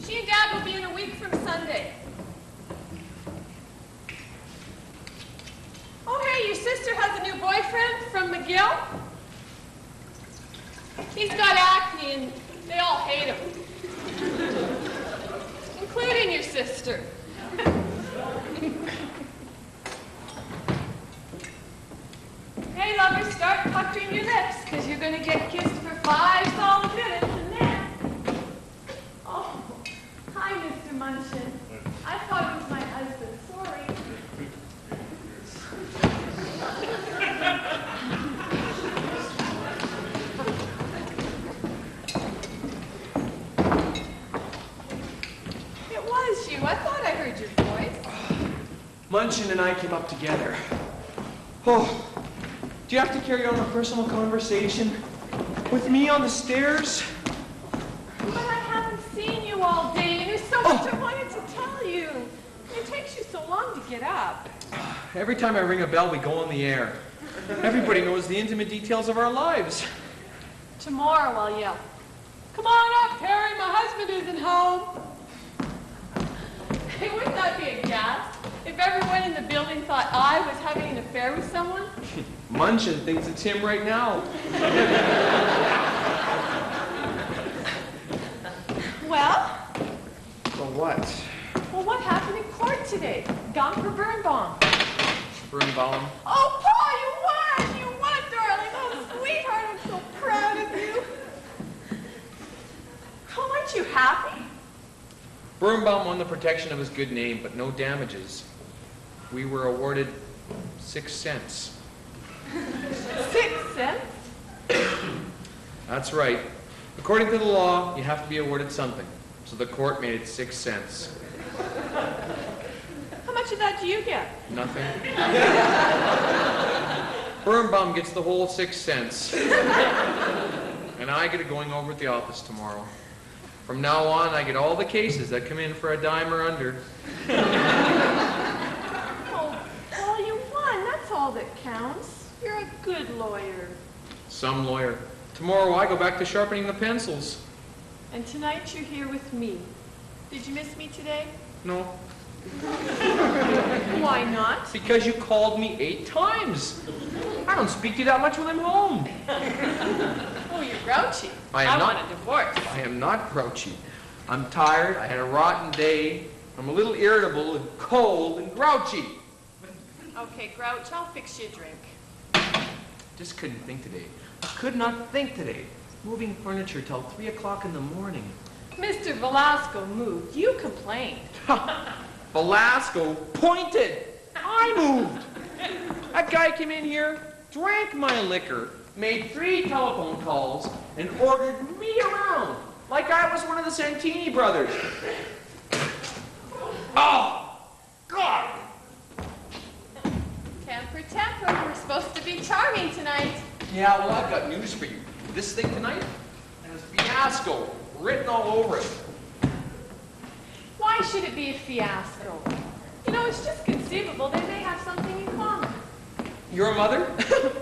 She and Dad will be in a week from Sunday. Oh, hey, your sister has a new boyfriend from McGill? He's got acne and they all hate him. Including your sister. Hey, lovers, start puckering your lips, because you're going to get kissed for 5 solid minutes, and then... Oh, hi, Mr. Munchin. I thought it was my husband. Sorry. It was you. I thought I heard your voice. Munchin and I came up together. Oh. Do you have to carry on a personal conversation with me on the stairs? But I haven't seen you all day, and there's so much I wanted to tell you. It takes you so long to get up. Every time I ring a bell, we go on the air. Everybody knows the intimate details of our lives. Tomorrow I'll yell, "Come on up, Harry, my husband isn't home." Hey, wouldn't that be a gas if everyone in the building thought I was having an affair with someone? Munchin thinks it's him right now. Well? Well, what? Well, what happened in court today? Gone for Birnbaum. Birnbaum? Oh, Paul, you won! You won, darling! Oh, sweetheart, I'm so proud of you. Oh, aren't you happy? Birnbaum won the protection of his good name, but no damages. We were awarded 6 cents. 6 cents? That's right. According to the law, you have to be awarded something. So the court made it 6 cents. How much of that do you get? Nothing. Birnbaum gets the whole 6 cents. And I get it going over at the office tomorrow. From now on, I get all the cases that come in for a dime or under. Oh, Paul, you won. That's all that counts. You're a good lawyer. Some lawyer. Tomorrow I go back to sharpening the pencils. And tonight you're here with me. Did you miss me today? No. Why not? Because you called me 8 times. I don't speak to you that much when I'm home. Oh, you're grouchy. I want a divorce. I am not grouchy. I'm tired. I had a rotten day. I'm a little irritable and cold and grouchy. Okay, Grouch, I'll fix you a drink. Just couldn't think today. I could not think today. Moving furniture till 3 o'clock in the morning. Mr. Velasco moved. You complained. Velasco pointed. I moved. That guy came in here, drank my liquor, made 3 telephone calls, and ordered me around like I was one of the Santini brothers. Oh, God! Temper, temper. We're supposed to be charming tonight. Yeah, well, I've got news for you. This thing tonight has fiasco written all over it. Why should it be a fiasco? You know, it's just conceivable they may have something in common. Your mother,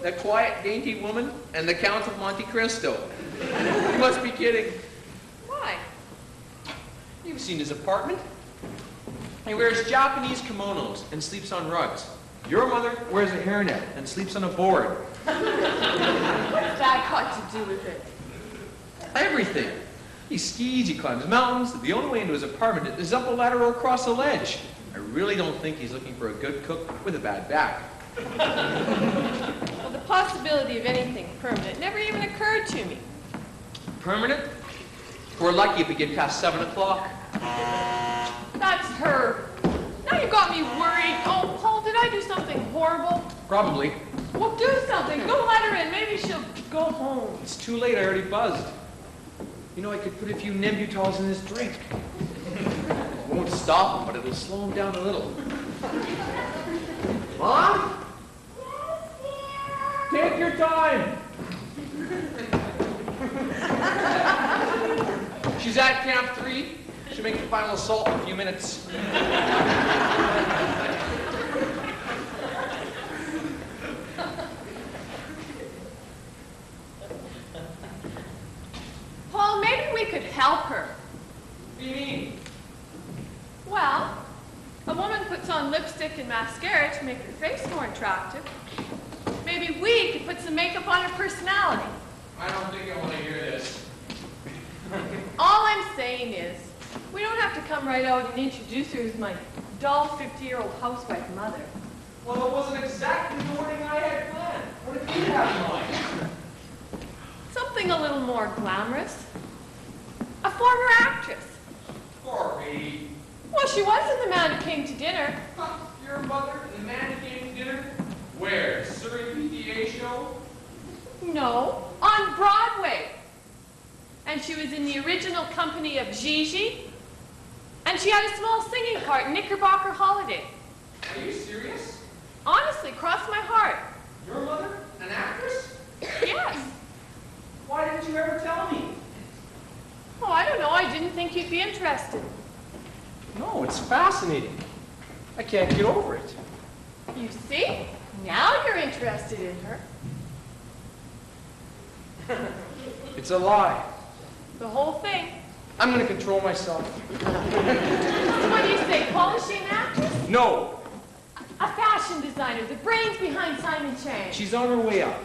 that quiet, dainty woman, and the Count of Monte Cristo. You must be kidding. Why? You've seen his apartment. He wears Japanese kimonos and sleeps on rugs. Your mother wears a hairnet and sleeps on a board. What's that got to do with it? Everything. He skis, he climbs mountains. The only way into his apartment is up a ladder or across a ledge. I really don't think he's looking for a good cook with a bad back. Well, the possibility of anything permanent never even occurred to me. Permanent? We're lucky if we get past 7 o'clock. That's her. Now you got me worried. Oh, Paul, did I do something horrible? Probably. Well, do something. Go let her in. Maybe she'll go home. It's too late. I already buzzed. You know, I could put a few Nembutols in his drink. It won't stop him, but it'll slow him down a little. Mom? Take your time. She's at Camp 3. She'll make the final assault in a few minutes. Paul, maybe we could help her. What do you mean? Well, a woman puts on lipstick and mascara to make her face more attractive. Maybe we could put some makeup on her personality. I don't think I want to hear this. All I'm saying is, we don't have to come right out and introduce her as my dull 50-year-old housewife mother. Well, it wasn't exactly the wording I had planned. What did you have in mind? Something a little more glamorous. A former actress. Corey. Well, she wasn't the man who came to dinner. Huh, your mother and the man who came to dinner? Where? Surrey PTA show? No, on Broadway. And she was in the original company of Gigi. And she had a small singing part in Knickerbocker Holiday. Are you serious? Honestly, cross my heart. Your mother? An actress? Yes. Why didn't you ever tell me? Oh, I don't know. I didn't think you'd be interested. No, it's fascinating. I can't get over it. You see? Now you're interested in her. It's a lie. The whole thing. I'm going to control myself. So what do you say, polishing actress? No. A fashion designer, the brains behind Simon Chang. She's on her way up.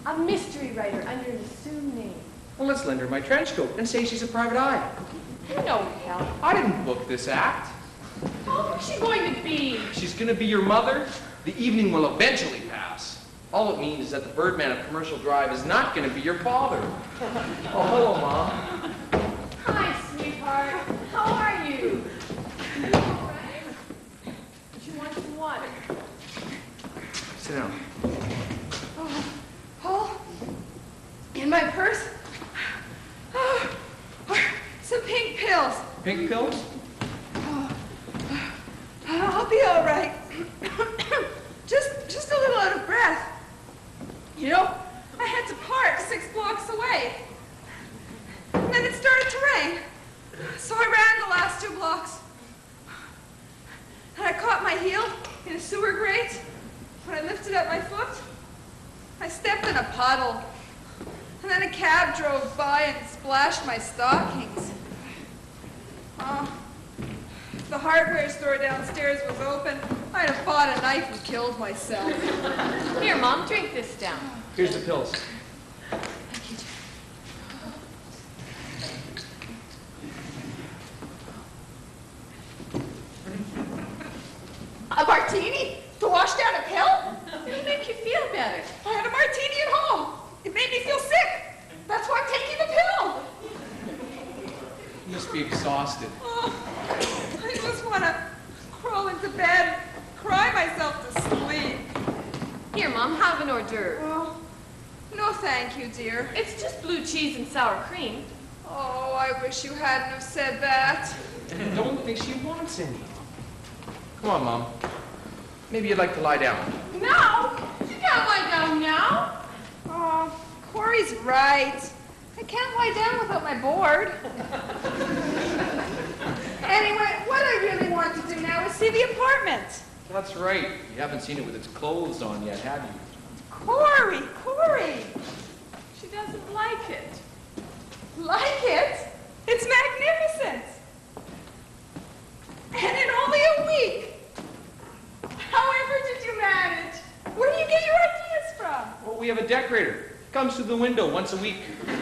A mystery writer under an assumed name. Well, let's lend her my trench coat and say she's a private eye. You know hell. I didn't book this act. Oh, who's she going to be? She's going to be your mother. The evening will eventually pass. All it means is that the Birdman of Commercial Drive is not going to be your father. Oh, hello, Mom. Hi, sweetheart. How are you? All right. Do you want some water? Sit down. Oh, in my purse are some pink pills. Pink pills? I'll be all right. just a little out of breath. You know, I had to park 6 blocks away. And then it started to rain. So I ran the last 2 blocks. And I caught my heel in a sewer grate. When I lifted up my foot, I stepped in a puddle. And then a cab drove by and splashed my stockings. If the hardware store downstairs was open, I'd have bought a knife and killed myself. Here, Mom, drink this down. Here's the pills. A martini? To wash down a pill? It'll make you feel better. I had a martini at home. It made me feel sick. That's why I'm taking the pill. You must be exhausted. Oh, I just want to crawl into bed, cry myself to sleep. Here, Mom, have an hors d'oeuvre. Oh, no thank you, dear. It's just blue cheese and sour cream. Oh, I wish you hadn't have said that. I don't think she wants any. Come on, Mom. Maybe you'd like to lie down. No! You can't lie down now. Oh, Corey's right. I can't lie down without my board. Anyway, what I really want to do now is see the apartment. That's right. You haven't seen it with its clothes on yet, have you? Corey! She doesn't like it. Like it? It's magnificent. And in only a week. However did you manage? Where do you get your ideas from? Well, we have a decorator. Comes through the window once a week. Come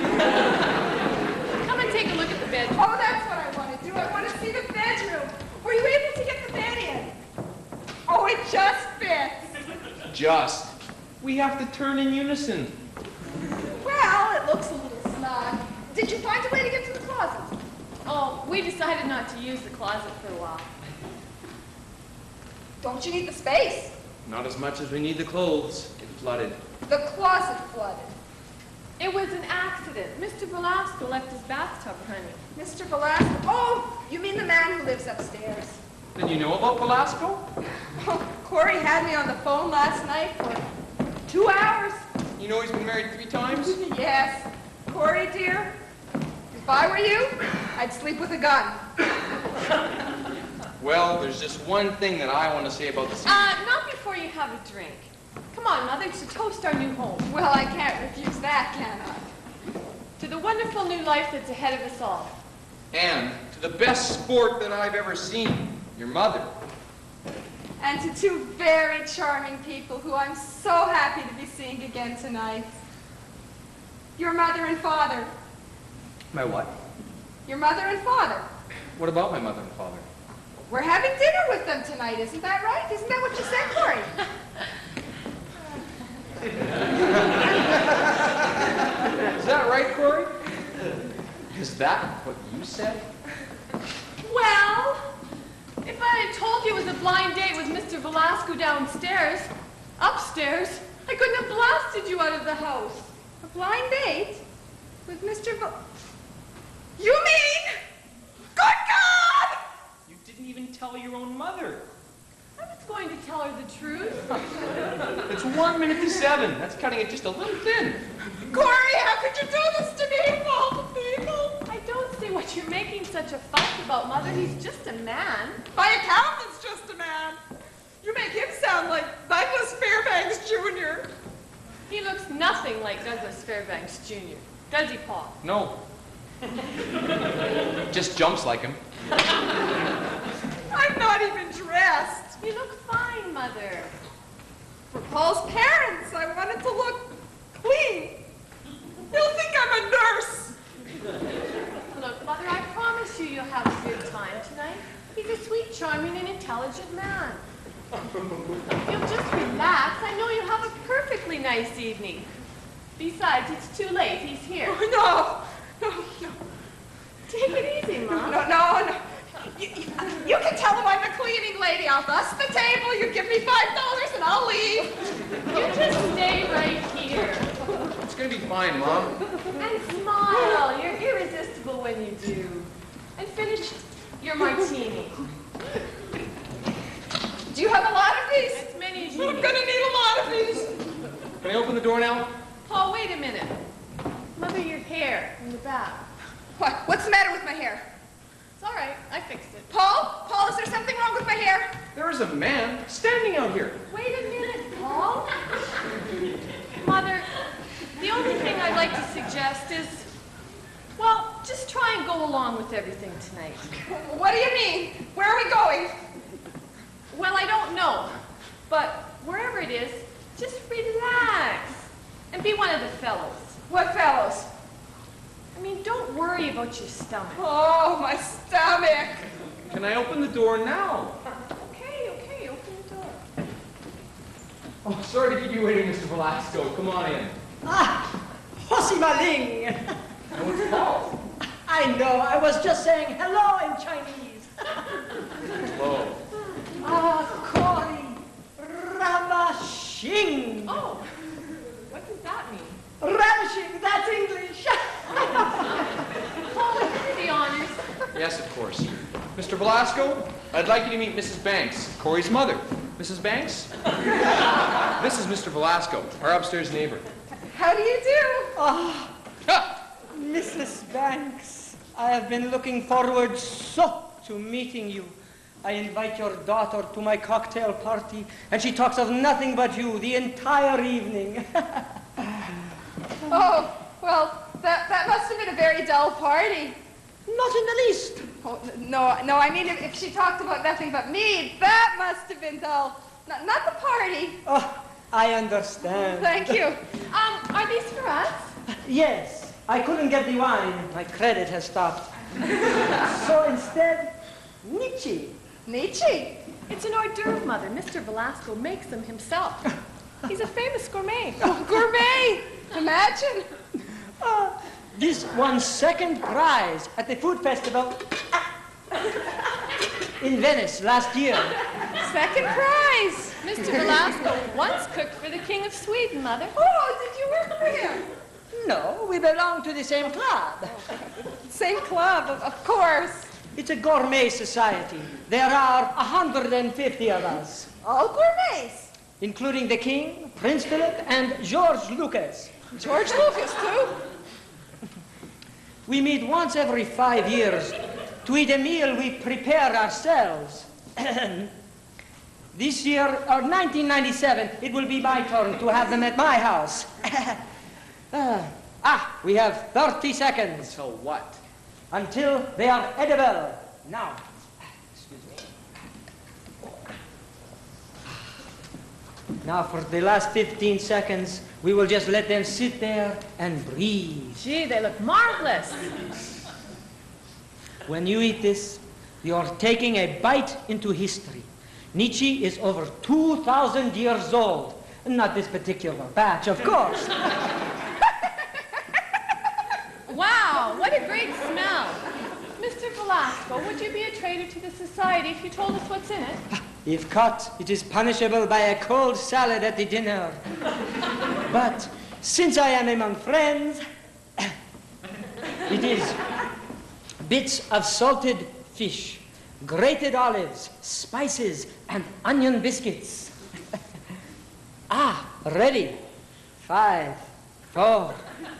and take a look at the bedroom. Oh, that's what I want to do. I want to see the bedroom. Were you able to get the bed in? Oh, it just fits. Just. We have to turn in unison. Well, it looks a little snug. Did you find a way to get to the closet? Oh, we decided not to use the closet for a while. Don't you need the space? Not as much as we need the clothes. It flooded. The closet flooded. It was an accident. Mr. Velasco left his bathtub running. Mr. Velasco. Oh, you mean the man who lives upstairs. Then you know about Velasco? Oh, Corey had me on the phone last night for 2 hours. You know he's been married 3 times? Yes. Corey, dear, if I were you, I'd sleep with a gun. Well, there's just one thing that I want to say about the scene. Not before you have a drink. Come on, Mother, to toast our new home. Well, I can't refuse that, can I? To the wonderful new life that's ahead of us all. And to the best sport that I've ever seen, your mother. And to two very charming people who I'm so happy to be seeing again tonight. Your mother and father. My what? Your mother and father. What about my mother and father? We're having dinner with them tonight, isn't that right? Isn't that what you said, Corey? Is that right, Corey? Is that what you said? Well, if I had told you it was a blind date with Mr. Velasco downstairs, upstairs, I couldn't have blasted you out of the house. A blind date? With Mr. You mean? Good God! You didn't even tell your own mother. I was going to tell her the truth. It's 1 minute to 7. That's cutting it just a little thin. Corey, how could you do this to me, of all the people? I don't see what you're making such a fuss about, Mother. He's just a man. My accountant's just a man. You make him sound like Douglas Fairbanks Jr. He looks nothing like Douglas Fairbanks Jr. Does he, Paul? No. Just jumps like him. I'm not even dressed. You look fine, Mother. For Paul's parents, I wanted to look clean. He'll think I'm a nurse. Look, Mother, I promise you you'll have a good time tonight. He's a sweet, charming, and intelligent man. If you'll just relax, I know you'll have a perfectly nice evening. Besides, it's too late. He's here. Oh, no. Take it easy, Mom. No. You can tell him I'm the cleaning lady. I'll dust the table. You give me $5 and I'll leave. You just stay right here. It's gonna be fine, Mom. And smile. You're irresistible when you do. And finish your martini. Do you have a lot of these? As many as you I'm need. gonna need a lot of these. Can I open the door now? Paul, wait a minute. Mother, your hair in the back. What? What's the matter with my hair? It's all right. I fixed it. Paul, is there something wrong with my hair? There is a man standing out here. Wait a minute, Paul. Mother, the only thing I'd like to suggest is, well, just try and go along with everything tonight. What do you mean? Where are we going? Well, I don't know, but wherever it is, just relax and be one of the fellows. What fellows? I mean, don't worry about your stomach. Oh, my stomach. Can I open the door now? Okay, open the door. Oh, sorry to keep you waiting, Mr. Velasco. Come on in. Ah, Hosi Maling. Oh, it's Paul. I know, I was just saying hello in Chinese. Hello. Ah, Cory, Ramashing. Oh, what does that mean? Ravishing, that's English. Paul, would you do the honors? Yes, of course. Mr. Velasco, I'd like you to meet Mrs. Banks, Corey's mother. Mrs. Banks? This is Mr. Velasco, our upstairs neighbor. How do you do? Ah, Ah! Mrs. Banks, I have been looking forward so to meeting you. I invite your daughter to my cocktail party, and she talks of nothing but you the entire evening. Oh, well, that must have been a very dull party. Not in the least. Oh, no, I mean, if she talked about nothing but me, that must have been dull. Not the party. Oh, I understand. Thank you. Are these for us? Yes, I couldn't get the wine. My credit has stopped. So instead, Nietzsche. Nietzsche? It's an hors d'oeuvre, Mother. Mr. Velasco makes them himself. He's a famous gourmet. Oh, gourmet! Imagine. This won second prize at the food festival in Venice last year. Second prize. Mr. Velasco once cooked for the King of Sweden, Mother. Oh, did you work for him? No, we belong to the same club. Same club, of course. It's a gourmet society. There are 150 of us, All gourmets. including the King, Prince Philip, and George Lucas. George Lucas, too. We meet once every 5 years to eat a meal we prepare ourselves. This year, or 1997, it will be my turn to have them at my house. We have 30 seconds. So what? until they are edible. Now, excuse me. Now for the last 15 seconds, we will just let them sit there and breathe. Gee, they look marvelous. When you eat this, you're taking a bite into history. Nietzsche is over 2,000 years old. Not this particular batch, of course. Wow, what a great smell. Mr. Velasco, would you be a traitor to the society if you told us what's in it? If caught, it is punishable by a cold salad at the dinner. But since I am among friends, it is bits of salted fish, grated olives, spices, and onion biscuits. Ready. 5, 4,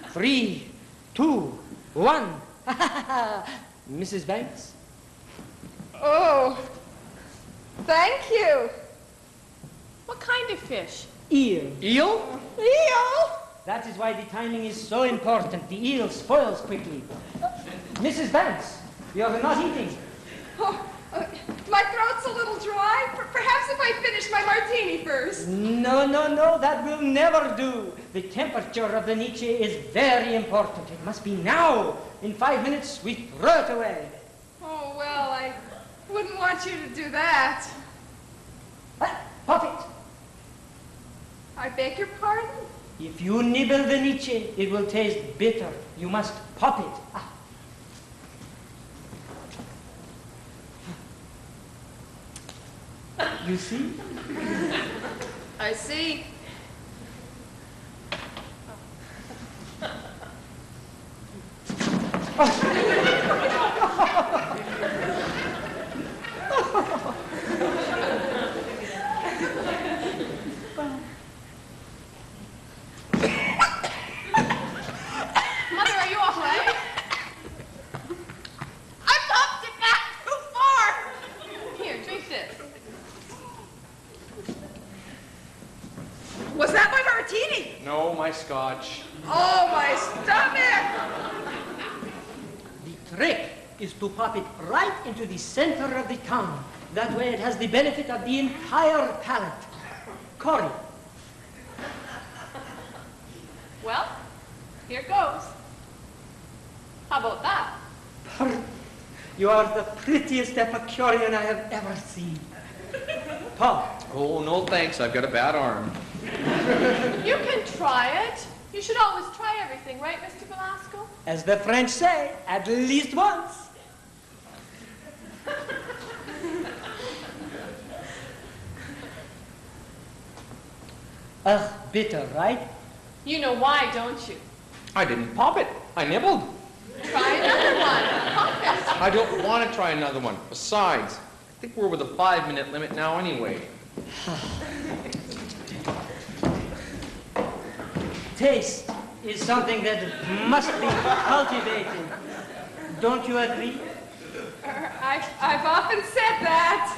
3, 2, 1. Mrs. Banks? Oh, thank you. What kind of fish? Eel. Eel? Eel? That is why the timing is so important. The eel spoils quickly. Mrs. Banks, you're not eating. Oh, my throat's a little dry. Perhaps if I finish my martini first. No, that will never do. The temperature of the Nietzsche is very important. It must be now. In 5 minutes, we throw it away. Oh, well, I wouldn't want you to do that. Pop it. I beg your pardon? If you nibble the Nietzsche, it will taste bitter. You must pop it. You see? I see. Mother, are you all right? I popped it back too far. Here, drink this. Was that my martini? No, my scotch. Oh, my stomach! The trick is to pop it right into the center of the tongue. That way it has the benefit of the entire palate. Corey. Well, here goes. How about that? You are the prettiest Epicurean I have ever seen. Paul. Oh, no thanks. I've got a bad arm. You can try it. You should always try everything, right, Mr. Velasco? As the French say, at least once. Ugh, bitter, right? You know why, don't you? I didn't pop it. I nibbled. Try another one. Pop it. I don't want to try another one. Besides, I think we're with a 5-minute limit now anyway. Taste is something that must be cultivated. Don't you agree? I've often said that.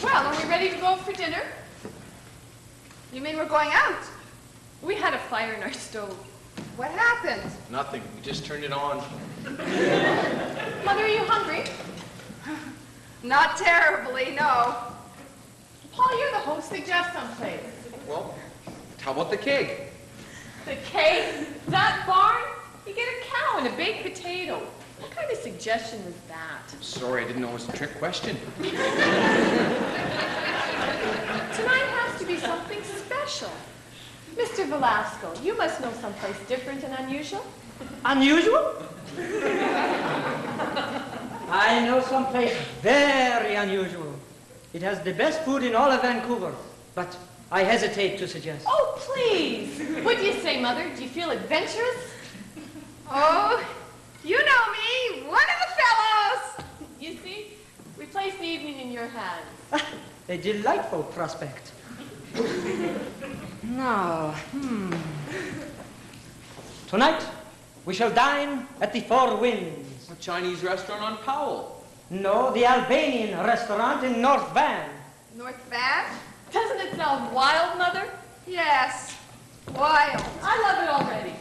Well, are we ready to go for dinner? You mean we're going out? We had a fire in our stove. What happened? Nothing. We just turned it on. Mother, are you hungry? Not terribly, no. Paul, you're the host. Suggest someplace. Well, how about the cake? The cake? That barn? You get a cow and a baked potato. What kind of suggestion was that? Sorry, I didn't know it was a trick question. Tonight has to be something special. Mr. Velasco, you must know someplace different and unusual. Unusual? I know someplace very unusual. It has the best food in all of Vancouver, but I hesitate to suggest. Oh, please. What do you say, Mother? Do you feel adventurous? Oh, you know me, one of the fellows. You see, we place the evening in your hands. A delightful prospect. Now, Tonight, we shall dine at the Four Winds. A Chinese restaurant on Powell. No, the Albanian restaurant in North Van. North Van? Doesn't it sound wild, Mother? Yes, wild. I love it already.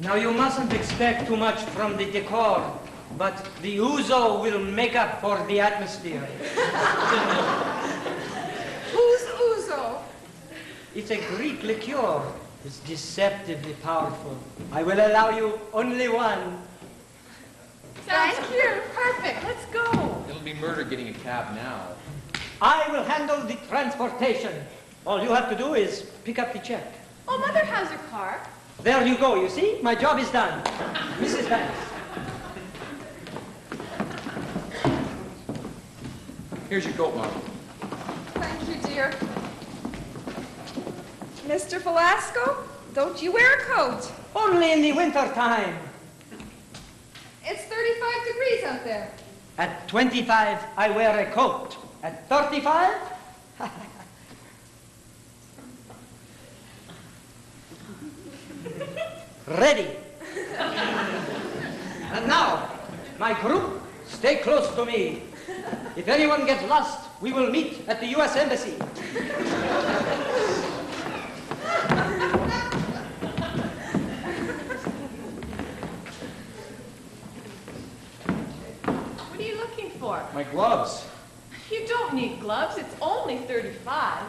Now, you mustn't expect too much from the decor, but the ouzo will make up for the atmosphere. Who's ouzo? It's a Greek liqueur. It's deceptively powerful. I will allow you only one. Thank you. Perfect. Let's go. It'll be murder getting a cab now. I will handle the transportation. All you have to do is pick up the check. Oh, Mother has her car. There you go, you see? My job is done. Mrs. Banks. Here's your coat, Mom. Thank you, dear. Mr. Velasco, don't you wear a coat? Only in the winter time. It's 35 degrees out there. At 25, I wear a coat. At 35, ready. And now, my group, stay close to me. If anyone gets lost, we will meet at the U.S. Embassy. What are you looking for? My gloves. You don't need gloves. It's only 35.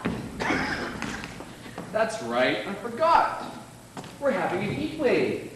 That's right, I forgot. We're having a heat wave.